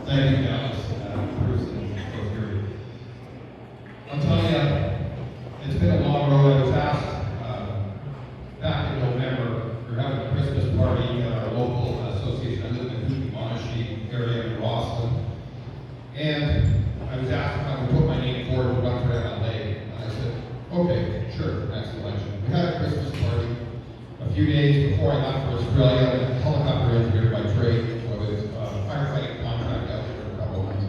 Thank you, Dallas, Bruce, and Yuri. I'll tell you, it's been a long road. I was asked back in November, we're having a Christmas party at our local association. I live in the Monashi area in Rossland. And I was asked if I would put my name forward to run for MLA. And I said, okay, sure, next election. We had a Christmas party a few days before I left for Australia. I'm a helicopter engineer by trade, so I was firefighting contract out there for a couple of months.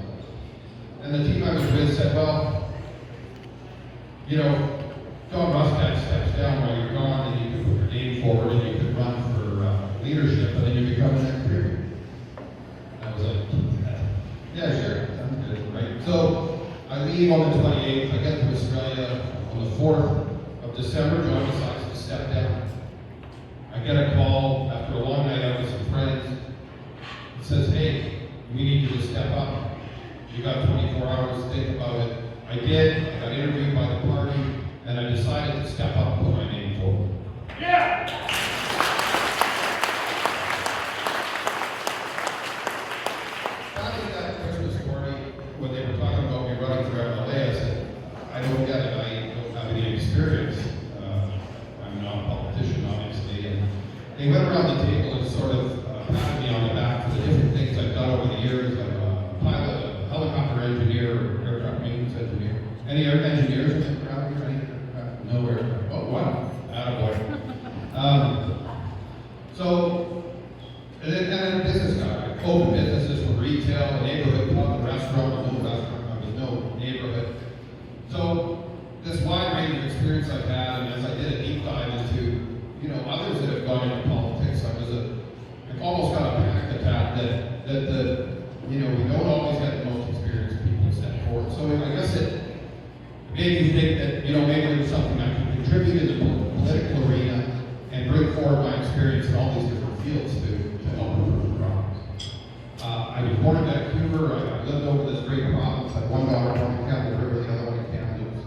And the team I was with said, well, you know, John Rustad steps down while you're gone, and you can put your name forward and you can run for leadership, and then you become an career. I was like, yeah, sure, sounds good, right? So I leave on the 28th, I get to Australia on the 4th of December. John decides to step down. I get a call after a long night out with some friends. It says, hey, we need you to step up. You got 24 hours to think about it. I did. I got interviewed by the party, and I decided to step up and put my name forward. Yeah! Back at that Christmas party, when they were talking about me running for MLA, I said, I don't get it. I don't have any experience. I'm not a politician, obviously. And they went around the table and sort of patted me on the back for the different things I've done over the years. I'm a pilot, a helicopter engineer, aircraft maintenance engineer. Any engineers in the crowd here? Any aircraft? No aircraft. Oh, one. Attaboy. And then a business guy. I opened businesses for retail, a neighborhood pub, a restaurant, a little restaurant. I was no neighborhood. So this wide range of experience I've had, and as I did a deep dive into, you know, others that have gone into politics, I almost got a panic attack that you know, we don't always get the most experienced people step forward. So I guess it made me think that, you know, maybe there's something I can contribute in the political arena and bring forward my experience in all these different fields to help improve the province. I was born in Vancouver. I lived over this great province. I had one daughter, one in Campbell River, the other one in Kamloops.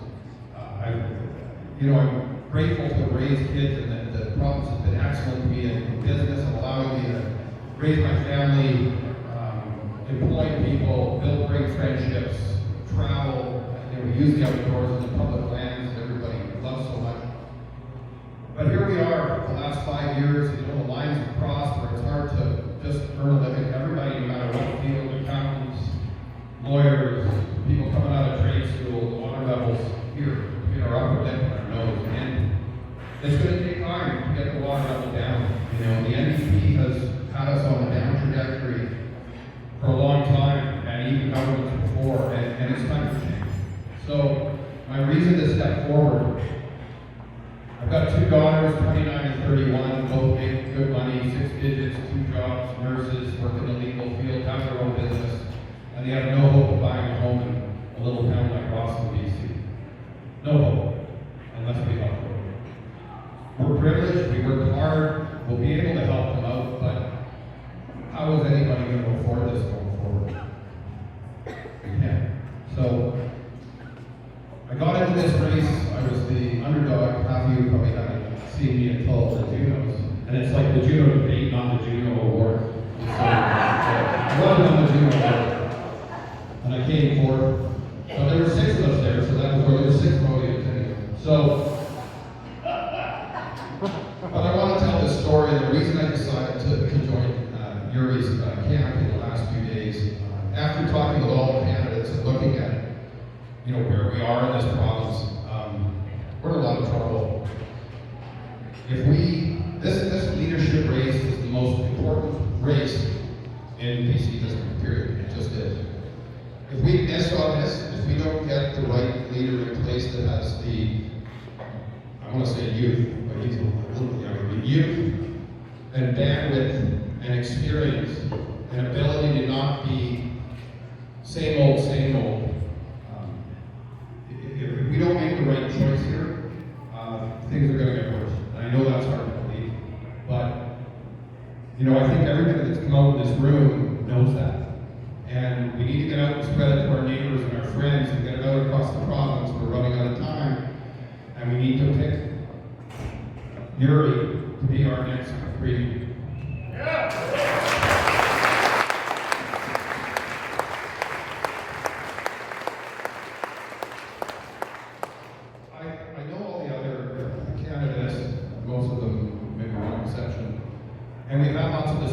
I'm grateful to have raised kids, and that the province has been excellent to me in business and allowing me to raise my family, employ people, build great friendships, travel. We use the outdoors and the public lands that everybody loves so much. But here we are, the last 5 years, you know, the lines have crossed where it's hard to just earn a living. Everybody, no matter what field, accountants, lawyers, people coming out of trade school, the water levels here, you know, our upper lip on our nose. And it's going to take time to get the water level down. You know, the NDP has had us on a down trajectory for a long time, and even governments before, and it's time to change. So my reason to step forward, I've got two daughters, 29 and 31, both make good money, 6 digits, 2 jobs, nurses, work in the legal field, have their own business, and they have no hope of buying a home in a little town like Rossland, BC. No hope, unless we help them. We're privileged, we work hard, we'll be able to help them out, but how is anybody going to afford this going forward? We can't. So I got into this race. I was the underdog. Half of you probably haven't seen me until the Junos. And it's like the Juno debate, not the Juno Award. So, I wasn't on the Juno Award. And I came fourth. So there were 6 of us there, so that was where there were 6 rodeos anyway. So, but I want to tell this story. The reason I decided to join Yuri's camp in the last few days, after talking with all the candidates and looking at, you know, where we are in this province, we're in a lot of trouble. If this leadership race is the most important race in BC district, period. It just is. If we miss on this, if we don't get the right leader in place that has I want to say youth, but he's a little younger, youth and bandwidth and experience and ability to not be same old, if we don't make the right choice here, things are going to get worse. And I know that's hard to believe, but you know, I think everybody that's come out in this room knows that. And we need to get out and spread it to our neighbors and our friends and get it out across the province. We're running out of time, and we need to pick Yuri to be our next premier. Yeah.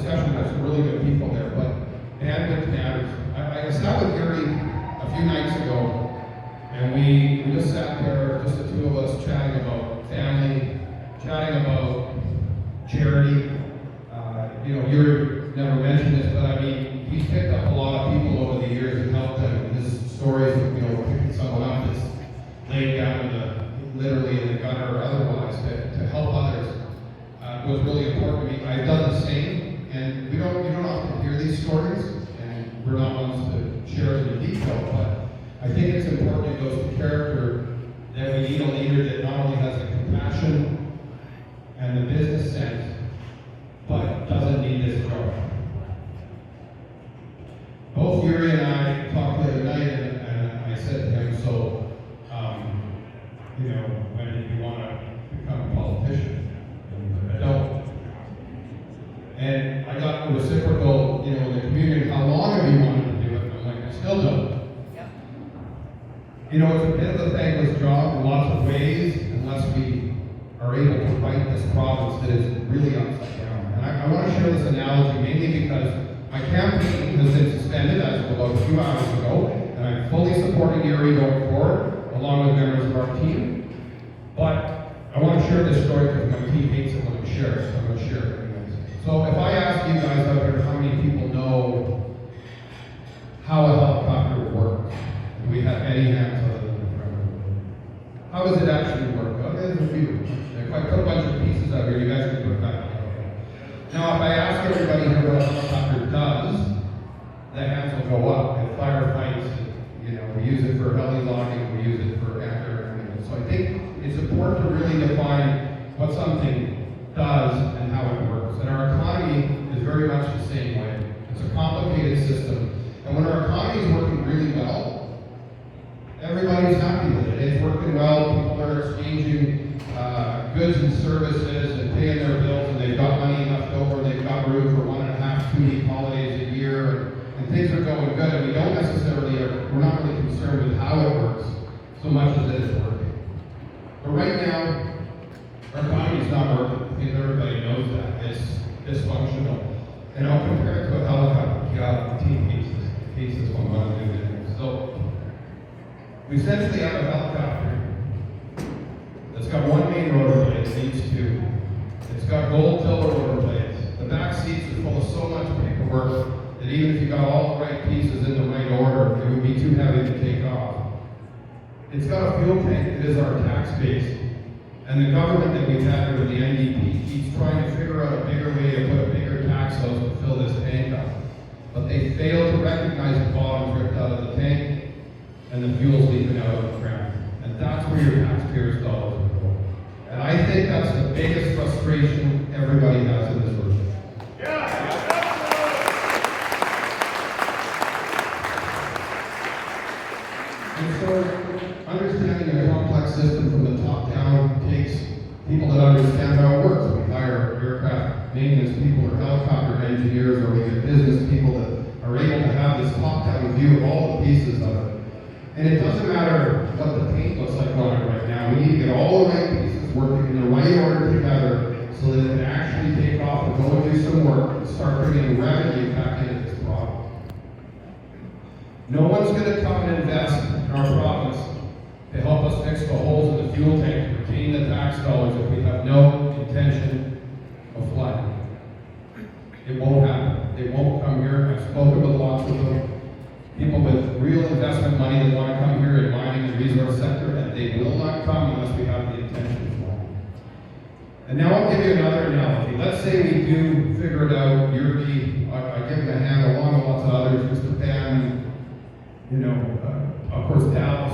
discussion. There's some really good people there, but bandwidth matters. I sat with Yuri a few nights ago, and we just sat there, just the two of us, chatting about family, chatting about charity. Yuri never mentioned this, but I mean, he's picked up a lot of people over the years and helped them. His stories of, picking someone up that's laid down literally in the gutter or otherwise to help others was really important to me. I've done the same, and you don't often hear these stories, and we're not ones to share them in detail, but I think it's important it goes to character that we need a leader that not only has the compassion and the business sense, but doesn't need this job. Both Yuri and I talked the other night, and I said to him, so, when did you want to become a politician? And I don't. And I got the reciprocal, in the community, how long have you wanted to do it? And I'm like, I still don't. Yep. It's a bit of a thankless job in lots of ways, unless we are able to right this province that is really upside down. And I want to share this analogy mainly because my campaign has been suspended as of about a few hours ago, and I'm fully supporting Yuri going forward, along with members of our team. But I want to share this story because my team hates it when I share it, so I'm going to share it anyways. So if I ask you guys out there how many people know how a helicopter works, do we have any hands other than the front? How does it actually work? Oh, there's a few. If I put a bunch of pieces out here, you guys can put it back. Now, if I ask everybody here what a helicopter does, the hands will go up. In firefights, we use it for heli logging, we use it for after. So I think it's important to really define what something does and how it works. And our economy is very much the same way. It's a complicated system. And when our economy is working really well, everybody's happy with it. It's working well, people are exchanging goods and services and paying their bills, and they've got money left over, they've got room for 1.5, 2 week holidays a year, and things are going good, and we don't necessarily, we're not really concerned with how it works so much as it is working. But right now, our economy is not working. I think everybody knows that. It's dysfunctional. And I'll compare it to a helicopter. God, the team hates this one, but I'm doing it. So, we essentially have a helicopter that's got one main rotor blade that needs two. It's got gold tiller rotor blades. The back seats are full of so much paperwork that even if you got all the right pieces in the right order, it would be too heavy to take off. It's got a fuel tank that is our tax base. And the government that we've had here, the NDP, keeps trying to figure out a bigger way to put a bigger tax house to fill this tank up. But they fail to recognize the bottom drift out of the tank and the fuel's leaking out of the ground. And that's where your taxpayers' dollars are going. And I think that's the biggest frustration everybody has in this room. And so, understanding a complex system from the top down takes people that understand how it works. We hire aircraft maintenance people or helicopter engineers, or we get business people that are able to have this top-down view of all the pieces of it. And it doesn't matter what the paint looks like on it right now. We need to get all the right pieces working in the right order together so that it can actually take off and go and do some work and start bringing revenue back into this product. No one's going to come and invest in our province to help us fix the holes in the fuel tank to retain the tax dollars if we have no intention of flooding. It won't happen. They won't come here. I've spoken with lots of them. People with real investment money that want to come here in mining and resource sector, and they will not come unless we have the intention for it. And now I'll give you another analogy. Let's say we do figure it out. Yuri, I give him a hand along with lots of others, Mr. Hamm, of course Dallas,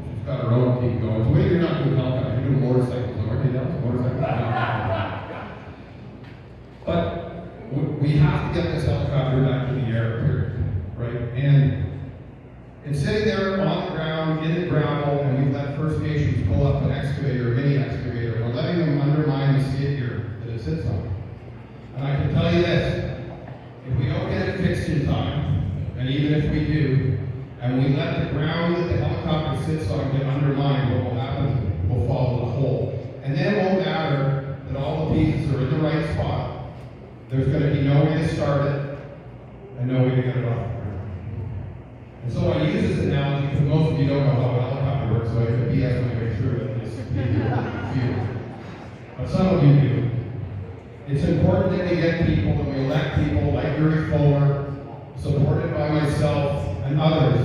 she's got her own team going. So maybe you're not doing helicopters, you're doing motorcycles, aren't you, Dallas? Motorcycles. But we have to get this helicopter back to the air, period, right? And it's sitting there on the ground, in the gravel, and we've let First Nations pull up an excavator, a mini excavator. We're letting them undermine the skid here that it sits on. And I can tell you this, if we don't get it fixed in time, and even if we do, and we let the ground that the helicopter sits on get undermined, what will happen? We'll fall in the hole. And then it won't matter that all the pieces are in the right spot. There's going to be no way to start to get it off the ground. And so I use this analogy because most of you don't know how a helicopter works, so I could BS my way through it and just be confused. But some of you do. It's important that we get people and we elect people like Yuri Fulmer, supported by myself and others,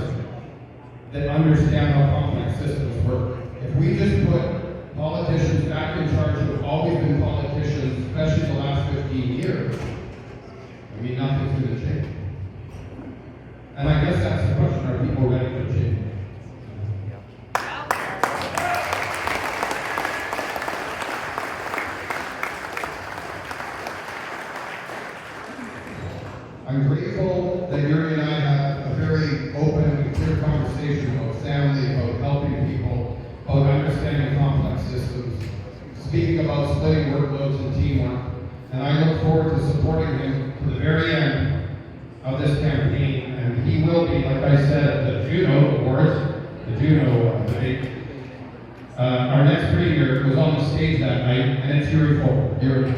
that understand how complex systems work. If we just put politicians back in charge who have always been politicians, especially the last 15 years, I mean, nothing's going to change. And I guess that's the question, are people ready for change? I'm grateful that Yuri and I had a very open and clear conversation about family, about helping people, about understanding complex systems, speaking about splitting workloads and teamwork, and I look forward to supporting him to the very end of this campaign, and he will be, like I said, at the Juno Awards, the Juno debate. Our next premier was on the stage that night, and it's Yuri Fulmer. Yuri.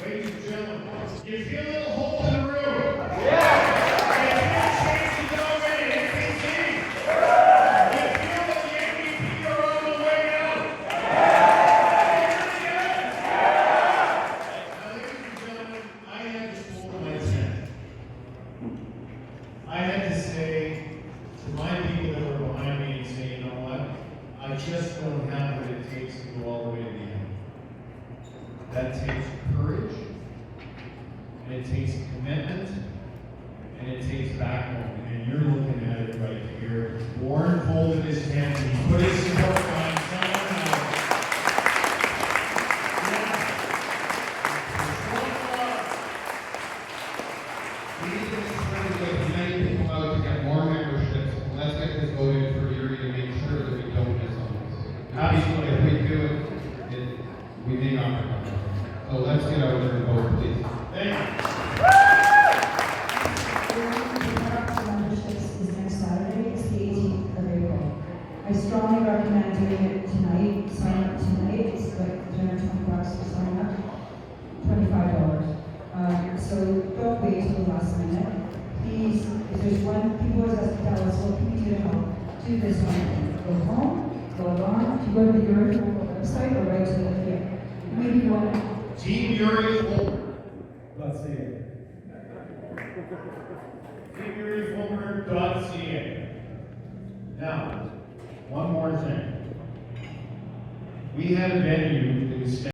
Ladies and gentlemen, you feel a little hole in the room? Yeah! You feel change is already increasing? You feel that the MVP are on the way out? Now, ladies and gentlemen, I had to hold my tent. I had to say to my people that were behind me and say, you know what? I just don't have what it takes to go all the way to the end. That takes courage, and it takes commitment, and it takes backbone. And you're looking at it right here. Warren folded his hands and he put his support behind someone else. We need to get as many people out to get more memberships. Let's get this voted for Yuri to make sure that we don't miss on this. Absolutely. If we do it, we may not recover. So let's get out there and vote, please. Thank you. Memberships is next Saturday, it's the 18th of April. I strongly recommend doing it tonight, sign up tonight, it's like $320 to sign up, $25. So don't wait till the last minute. Please, if there's one, people always ask to tell us, what can we do to help? Do this one thing. Go home, go on, if you go to the Yuri website or right to the here. Maybe you want to Team Yuri Fulmer. .ca. TeamYuriFulmer.ca. Now, one more thing. We had a venue that was